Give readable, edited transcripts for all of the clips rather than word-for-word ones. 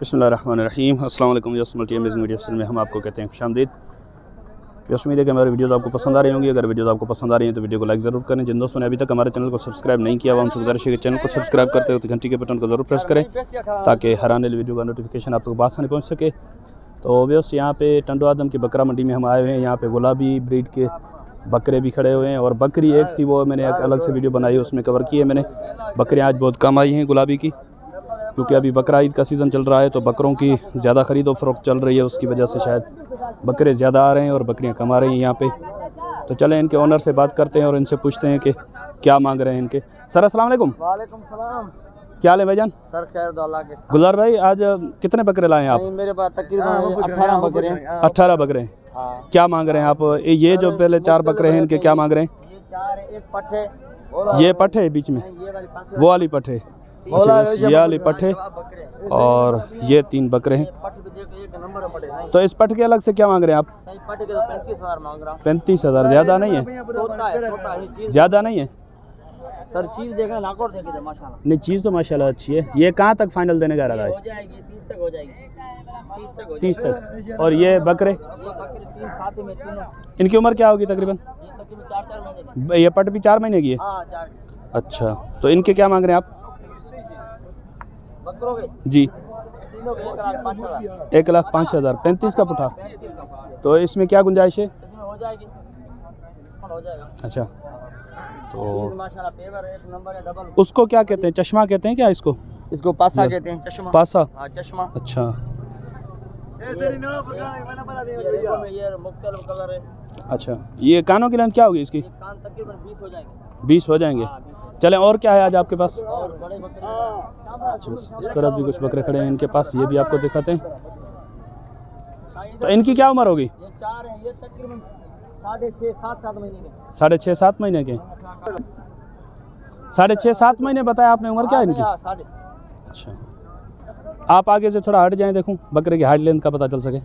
बिस्मिल्लाहिर्रहमानिर्रहीम। अस्सलाम वालेकुम। अमेजिंग वीडियो में हम आपको कहते हैं खुशामदीद। उम्मीद है कि हमारी वीडियोज़ आपको पसंद आ रही होंगी। अगर वीडियोज़ आपको पसंद आ रही हैं तो वीडियो को लाइक ज़रूर करें। जिन दोस्तों ने अभी तक हमारे चैनल को सब्सक्राइब नहीं किया हुआ उनसे गुजारिश है कि चैनल को सब्सक्राइब करते हुए घंटी के बटन को ज़रूर प्रेस करें ताकि हर आने वाली वीडियो का नोटिफिकेशन आप तक आसानी पहुँच सके। तो व्यवस्थ यहाँ पे टंडो आदम की बकरा मंडी में हम आए हुए हैं। यहाँ पे गुलाबी ब्रीड के बकरे भी खड़े हुए हैं और बकरी एक थी वो मैंने एक अलग से वीडियो बनाई है, उसमें कवर की है मैंने। बकरियाँ आज बहुत कम आई हैं गुलाबी की, क्योंकि अभी बकरा ईद का सीज़न चल रहा है तो बकरों की ज़्यादा ख़रीदो फ़रोख्त चल रही है, उसकी वजह से शायद बकरे ज़्यादा आ रहे हैं और बकरियां कम आ रही हैं यहाँ पे। तो चलें इनके ओनर से बात करते हैं और इनसे पूछते हैं कि क्या मांग रहे हैं इनके। सर अस्सलाम वालेकुम। वालेकुम सलाम। क्या हाल है भाईजान? सर खैर दो अल्लाह के साथ। गुलजार भाई आज कितने बकरे लाए हैं आप? मेरे पास तकरीबन 18 बकरे हैं। 18 बकरे हैं। हाँ। क्या मांग रहे हैं आप? ये जो पहले 4 बकरे हैं इनके क्या मांग रहे हैं? ये 4 एक पठ है, ये पठ है बीच में, ये वाली पास वो वाली पठ है। अच्छा, ये वाली पठ है और ये 3 बकरे हैं। पठ भी देखो एक नंबर पठ है। तो इस पठ के अलग से क्या मांग रहे हैं आप? सही पठ के तो 35,000 मांग रहा हूं। 35,000 ज़्यादा नहीं है? छोटा है चीज। ज़्यादा नहीं है सर चीज देखना नाकोर देखे माशाल्लाह। नहीं, चीज़ तो माशाल्लाह अच्छी है। ये कहाँ तक फाइनल देने का इरादा है? हो जाएगी 30 तक हो जाएगी। 30 तक। और ये बकरे? ये बकरे 3 साथ में तीनों। इनकी उम्र क्या होगी तकरीबन? ये तकरीबन 4 महीने की। ये पट भी 4 महीने की है? हां 4। अच्छा, तो इनके क्या मांग रहे हैं आप? बकरों के जी तीनों के 1,05,000। 1,05,000। 35 का पुठा, तो इसमें क्या गुंजाइश है? इसमें हो जाएगी, डिस्काउंट हो जाएगा। अच्छा, तो माशाल्लाह पेवर एक नंबर है डबल। उसको क्या कहते हैं? चश्मा कहते हैं क्या इसको? इसको पासा कहते हैं। चश्मा। पासा? हाँ चश्मा। अच्छा, ये मुख्तलिफ कलर है। अच्छा, ये कानों की लेंथ क्या होगी इसकी? ये कान तकरीबन 20 हो जाएंगे। 20 हो जाएंगे। चलें, और क्या है आज आपके पास? और बड़े बकरे अच्छा, इस तरफ भी कुछ बकरे खड़े हैं इनके पास, ये भी आपको दिखाते हैं। तो इनकी क्या उम्र होगी? ये 4 है, ये तकरीबन 6.5-7 महीने के। 6.5-7 महीने के? 6.5-7 महीने बताया आपने उम्र क्या है इनकी? अच्छा, आप आगे से थोड़ा हट जाएं, देखूं बकरे की हाइट लेंथ का पता चल सके।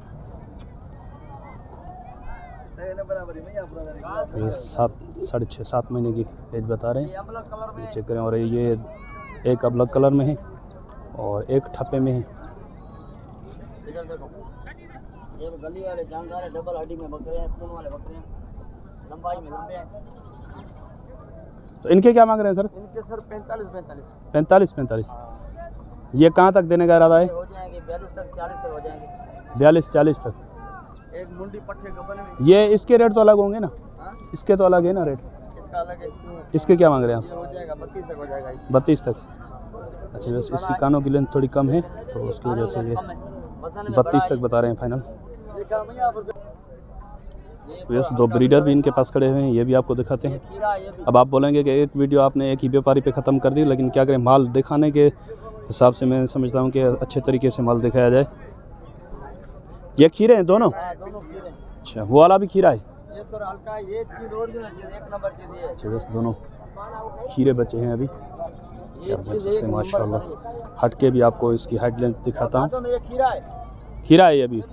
ये 6.5-7 महीने की एज बता रहे हैं, चेक करें। और ये एक अबलग कलर में है और एक ठप्पे में है। इधर देखो, ये गली वाले जानदार है, डबल हड्डी में बकरे हैं, खून वाले बकरे हैं, लंबाई में लंबे हैं। तो इनके क्या मांग रहे हैं सर? इनके सर 45-45। 45-45। ये कहाँ तक देने का इरादा है? हो जाएंगे 42 तक, 40 तक हो जाएंगे। 42-40 तक। एक मुंडी पट्टे गबन में। ये इसके रेट तो अलग होंगे ना? इसके तो अलग है ना रेट? इसका अलग है। इसके क्या मांग रहे हैं ये हो जाएगा 32 तक हो जाएगा। 32 तक। अच्छा, बस इसकी कानों की लेंथ थोड़ी कम है तो उसकी वजह से ये 32 तक बता रहे हैं फाइनल। बस 2 ब्रीडर भी इनके पास खड़े हुए हैं, ये भी आपको दिखाते हैं। अब आप बोलेंगे कि एक वीडियो आपने एक ही व्यापारी पे ख़त्म कर दी, लेकिन क्या करें, माल दिखाने के हिसाब से मैं समझता हूँ कि अच्छे तरीके से माल दिखाया जाए। ये खीरे हैं दोनों? अच्छा, वो वाला भी खीरा है? ये तो हल्का है, ये चीज ओरिजिनल चीज एक नंबर चीज है। अच्छा, बस दोनों खीरे बचे हैं अभी। ये चीज एक माशाल्लाह। हट के भी आपको इसकी हाइट लेंथ दिखाता हूँ। ये खीरा है। खीरा है ये भी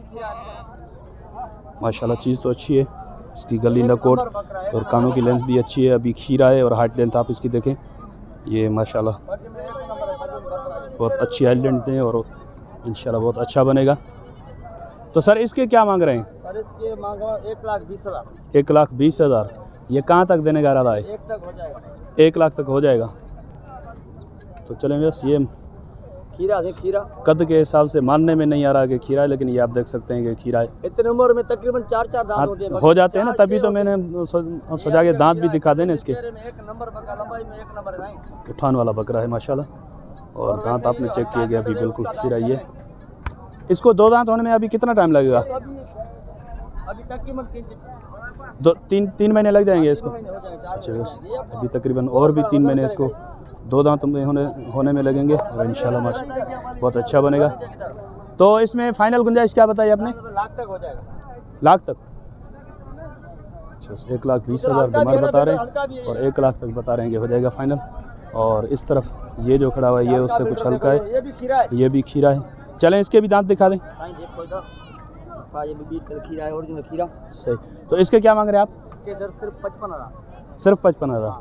माशाल्लाह, चीज़ तो अच्छी है। इसकी गली नकोट और कानों की लेंथ भी अच्छी है। अभी खीरा है और हाइट लेंथ आप इसकी देखें, ये माशाल्लाह बहुत अच्छी हाइट लेंथ है और इंशाल्लाह बहुत अच्छा बनेगा। तो सर इसके क्या मांग रहे हैं? सर इसके मांग रहा हूं 1,20,000। 1,20,000। ये कहाँ तक देने का इरादा है? 1 तक हो जाएगा। 1 लाख तक हो जाएगा। तो चलें, बस ये खीरा है, खीरा कद के हिसाब से मानने में नहीं आ रहा कि खीरा है, लेकिन ये आप देख सकते हैं कि खीरा है। इतने उम्र में तकरीबन 4-4 दांत होते हैं। हो जाते हैं ना, तभी तो मैंने सोचा कि दांत भी दिखा देना इसके। एक नंबर बकरा, लंबाई में एक नंबर है। उठान वाला बकरा है माशाल्लाह, और दांत आपने चेक किए गए अभी बिल्कुल खीरा ही है। इसको 2 दांत होने में अभी कितना टाइम लगेगा? अभी तकरीबन 3 महीने लग जाएंगे इसको? अच्छा, बस अभी तकरीबन और भी 3 महीने इसको 2 दांत में होने में लगेंगे और इंशाल्लाह माशाल्लाह बहुत अच्छा बनेगा। तो इसमें फाइनल गुंजाइश क्या बताई आपने? 1 लाख तक हो जाएगा। 1 लाख तक? अच्छा, 1,20,000 डिमांड बता रहे हैं और 1 लाख तक बता रहे हैं कि हो जाएगा फाइनल। और इस तरफ ये जो खड़ा हुआ है ये उससे कुछ हल्का है, ये भी खीरा है। ये भी खीरा है। चलें इसके भी दांत दिखा दें। ये भी खीरा है, ओरिजिनल खीरा। सही। तो इसके क्या मांग रहे हैं आप? इसके दर सिर्फ 55,000। सिर्फ 55,000।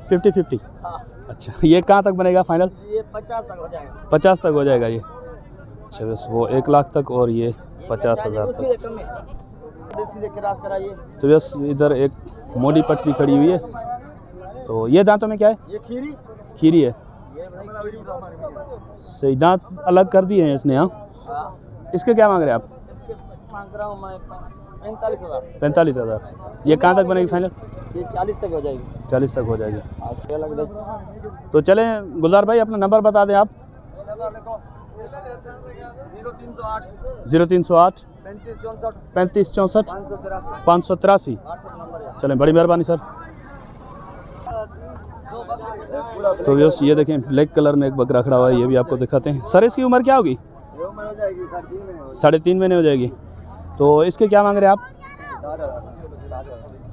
50-50। हाँ। अच्छा, ये कहाँ तक बनेगा फाइनल? ये 50 तक हो जाएगा। 50 तक हो जाएगा ये। अच्छा बस वो 1 लाख तक और ये 50,000 तक। सीधे क्रॉस कराइए। तो बस इधर एक मोटी पट भी खड़ी हुई है। तो ये दांतों में क्या है? ये खीरी खीरी है। ये भाई खीरी सही दांत अलग कर दिए हैं इसने। हाँ, इसके क्या मांग रहे हैं आप? इसके मांग रहा हूँ मैं 45,000। 45,000। ये कहाँ तक बनेगी फाइनल? ये 40 तक हो जाएगी। 40 तक हो जाएगी। अच्छा लग रहा। तो चलें गुलजार भाई अपना नंबर बता दें आप। नंबर देखो 0308 35 64 35 64 583। चलें, बड़ी मेहरबानी सर। तो व्यवस्थ ये देखें ब्लैक कलर में एक बकरा खड़ा हुआ है, ये भी आपको दिखाते हैं। सर इसकी उम्र क्या होगी? 3.5 महीने हो जाएगी। तो इसके क्या मांग रहे हैं आप?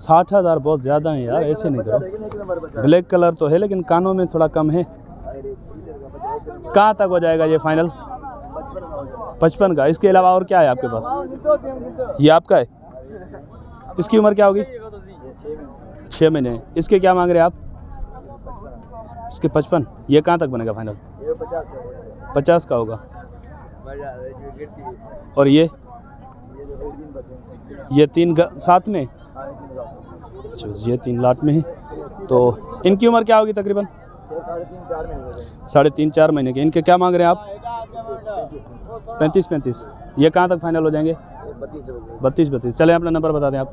60,000 बहुत ज़्यादा है यार, ऐसे नहीं करो। ब्लैक कलर तो है लेकिन कानों में थोड़ा कम है। कहाँ तक हो जाएगा ये फाइनल? 55 का। इसके अलावा और क्या है आपके पास? ये आपका है। इसकी उम्र क्या होगी? 6 महीने। इसके क्या मांग रहे हैं आप? इसके 55। ये कहाँ तक बनेगा फाइनल? 50 का होगा। और ये 3 साथ में? अच्छा, ये 3 लाट में है। तो इनकी उम्र क्या होगी तकरीबन? 3.5-4 महीने के। इनके क्या मांग रहे हैं आप? 35। ये कहाँ तक फाइनल हो जाएंगे? 32। चले अपना नंबर बता दें आप।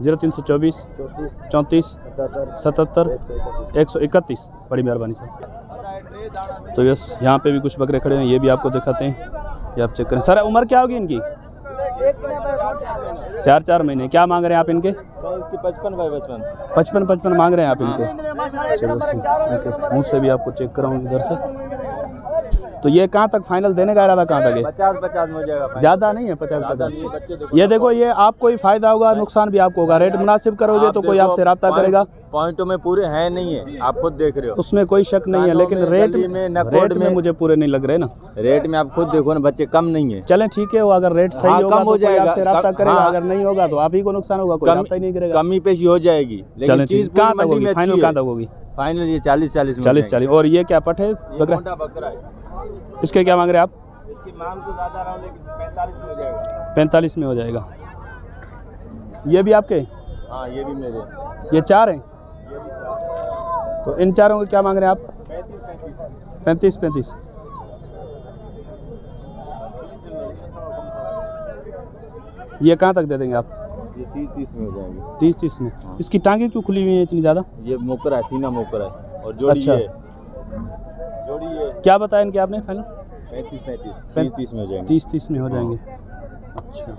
0324 34 77 131। बड़ी मेहरबानी सर। तो यस यहाँ पे भी कुछ बकरे खड़े हैं, ये भी आपको दिखाते हैं, ये आप चेक करें। सर उम्र क्या होगी इनकी? 4 महीने। क्या मांग रहे हैं आप इनके? तो इसकी 55 55 मांग रहे हैं आप इनके। चलो मुँह से भी आपको चेक कराऊँ इधर से। तो ये कहाँ तक फाइनल देने का इरादा कहाँ तक है? 50 में हो जाएगा। ज़्यादा नहीं है 50। ये देखो ये आपको ही फायदा होगा, नुकसान भी आपको होगा। रेट मुनासिब करोगे तो कोई आपसे रब्ता करेगा। पॉइंटों में पूरे हैं नहीं है, आप खुद देख रहे हो, उसमें कोई शक नहीं है, लेकिन रेट में मुझे पूरे नहीं लग रहे ना। रेट में आप खुद देखो ना, बच्चे कम नहीं है। चलें ठीक है, वो अगर रेट सही होगा कम हो तो कोई जाएगा, आपसे रब्ता करेगा। अगर नहीं होगा तो आप ही को नुकसान होगा, कोई रब्ता ही नहीं करेगा। कमी पेशी हो जाएगी। चलें ठीक। कहाँ तक होगी फाइनल? कहाँ तक होगी फाइनल? ये 40 40। और ये क्या पट है? बकरा है। इसके क्या मांग रहे हैं आप? इसकी मांग तो ज़्यादा रहा हूँ, लेकिन 45 में हो जाएगा। 45 में हो जाएगा। ये भी आपके? हाँ ये भी मेरे। ये 4 हैं। तो इन चारों को क्या मांग रहे हैं आप? 35। ये कहाँ तक दे देंगे आप? ये 30 में हो जाएंगे। 30 में। इसकी टांगे क्यों खुली हुई हैं इतनी ज़्यादा? ये मोकरा है, सीना मोकरा है। और जोड़ी अच्छा। है। जोड़ी है। क्या बताया इनके आपने फाइनल? 35 30 में हो जाएंगे। 30 में हो जाएंगे। अच्छा।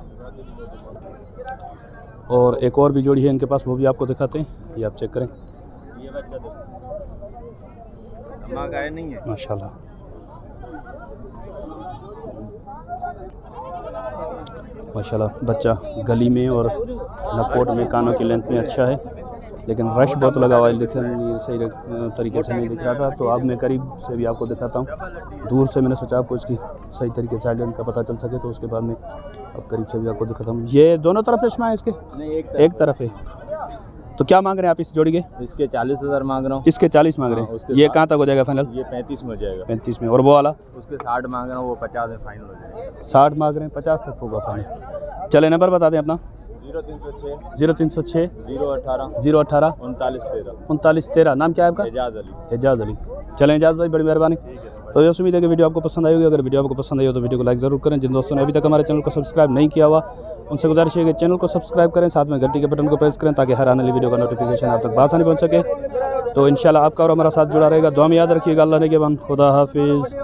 और एक और भी जोड़ी है इनके पास, वो भी आपको दिखाते हैं, ये आप चेक करें। ये बच्चा देखो, माँ गाय नहीं है माशाल्लाह। माशाल्लाह बच्चा गली में और नकोट में, कानों की लेंथ में अच्छा है, लेकिन रश बहुत लगा हुआ है, दिखने सही तरीके से नहीं दिख रहा था। तो अब मैं करीब से भी आपको दिखाता हूँ। दूर से मैंने सोचा आपको इसकी सही तरीके से आइडेंट का पता चल सके, तो उसके बाद में अब करीब से भी आपको दिखाता हूँ। ये दोनों तरफ चश्मा है इसके? नहीं, एक तरफ है। तो क्या मांग रहे हैं आप इस जोड़ी के? इसके 40,000 मांग रहा हूँ। इसके 40 मांग रहे हैं। ये कहाँ तक हो जाएगा फाइनल? ये 35 में हो जाएगा। 35 में। और वो वाला? उसके 60 मांग रहा हूँ, वो 50 में फाइनल हो जाएगा। 60 मांग रहे हैं, 50 तक होगा फाइनल। चले नंबर बता दें अपना। 0306 018 39 13। नाम क्या है आपका? एजाज अली। चलें एजाज भाई, बड़ी मेहरबानी। तो ये उम्मीद है कि वीडियो आपको पसंद आई होगी। अगर वीडियो आपको पसंद आई हो तो वीडियो को लाइक ज़रूर करें। जिन दोस्तों ने अभी तक हमारे चैनल को सब्सक्राइब नहीं किया हुआ, उनसे गुजारिश है कि चैनल को सब्सक्राइब करें, साथ में घंटी के बटन को प्रेस करें, ताकि हर आने वाली वीडियो का नोटिफिकेशन आप तक आसानी पहुंच सके। तो इंशाल्लाह आपका और हमारा साथ जुड़ा रहेगा। दुआ में याद रखिएगा। अल्लाह ने के बाद। खुदा हाफिज़।